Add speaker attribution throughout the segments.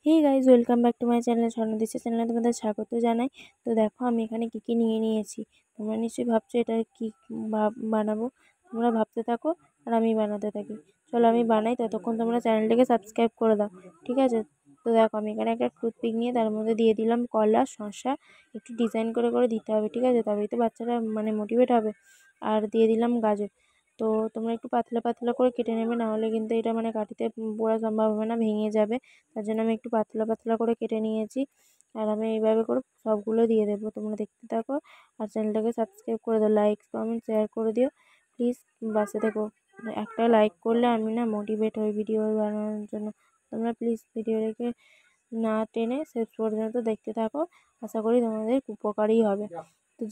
Speaker 1: Hey guys, welcome back to my channel Swarnadisha চ্যানেলে তোমাদের স্বাগত জানাই। তো দেখো আমি এখানে কী কী নিয়ে নিয়েছি। তোমরা নিশ্চয়ই ভাবছো এটা কী বানাবো। তোমরা ভাবতে থাকো আর আমি বানাতে থাকি। চলো আমি বানাই, ততক্ষণ তোমরা চ্যানেলটাকে সাবস্ক্রাইব করে দাও, ঠিক আছে? তো দেখো আমি এখানে একটা টুথপিক নিয়ে তার মধ্যে দিয়ে দিলাম কলা, শসা। একটু ডিজাইন করে করে দিতে হবে, ঠিক আছে? তবেই তো বাচ্চারা মোটিভেট হবে। আর দিয়ে দিলাম গাজর। তো তোমরা একটু পাতলা পাতলা করে কেটে নেবে, নাহলে কিন্তু এটা কাঠিতে পোড়া সম্ভব হবে না, ভেঙে যাবে। তার জন্য আমি একটু পাতলা পাতলা করে কেটে নিয়েছি। আর আমি এইভাবে করে সবগুলো দিয়ে দেবো, তোমরা দেখতে থাকো। আর চ্যানেলটাকে সাবস্ক্রাইব করে দাও, লাইক কমেন্ট শেয়ার করে দিও প্লিজ। বাসে দেখো, একটা লাইক করলে আমি মোটিভেট হই ভিডিও বানানোর জন্য। তোমরা প্লিজ ভিডিওটাকে না টেনে শেষ পর্যন্ত দেখতে থাকো, আশা করি তোমাদের উপকারই হবে। তো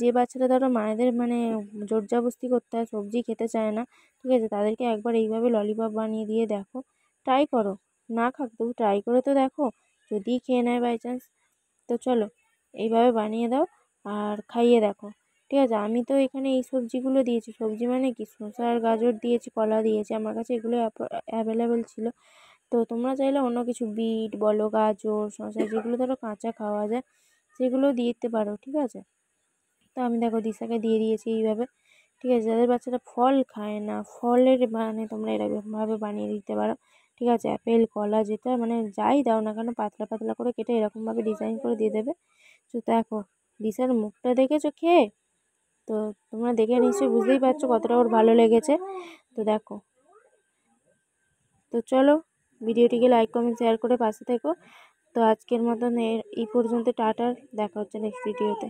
Speaker 1: যে বাচ্চারা ধরো মায়েদের জোর জবরদস্তি করতে হয়, সবজি খেতে চায় না, ঠিক আছে? তাদেরকে একবার এইভাবে ললিপপ বানিয়ে দিয়ে দেখো, ট্রাই করো। না খাক তবু ট্রাই করে তো দেখো, যদি খেয়ে নেয় বাই চান্স। তো চলো এইভাবে বানিয়ে দাও আর খাইয়ে দেখো, ঠিক আছে? আমি তো এখানে এই সবজিগুলো দিয়েছি, সবজি কি শসা আর গাজর দিয়েছি, কলা দিয়েছি, আমার কাছে এগুলো অ্যাভেলেবেল ছিল। তো তোমরা চাইলে অন্য কিছু বিট বলো, গাজর, শসা, যেগুলো ধরো কাঁচা খাওয়া যায় সেগুলো দিতে পারো, ঠিক আছে? তো আমি দেখো দিশাকে দিয়ে দিয়েছি এইভাবে, ঠিক আছে? যাদের বাচ্চারা ফল খায় না, ফলের তোমরা এরকমভাবে বানিয়ে দিতে পারো, ঠিক আছে? আপেল, কলা, যেটা যাই দাও না কেন পাতলা পাতলা করে কেটে এরকমভাবে ডিজাইন করে দিয়ে দেবে। তো দেখো দিশার মুখটা দেখেছো খেয়ে? তো তোমরা দেখে নিশ্চয়ই বুঝতেই পারছো কতটা ওর ভালো লেগেছে। তো দেখো, তো চলো ভিডিওটিকে লাইক কমেন্ট শেয়ার করে পাশে থেকো। তো আজকের মতন এই পর্যন্ত, টাটা, দেখা হচ্ছে নেক্সট ভিডিওতে।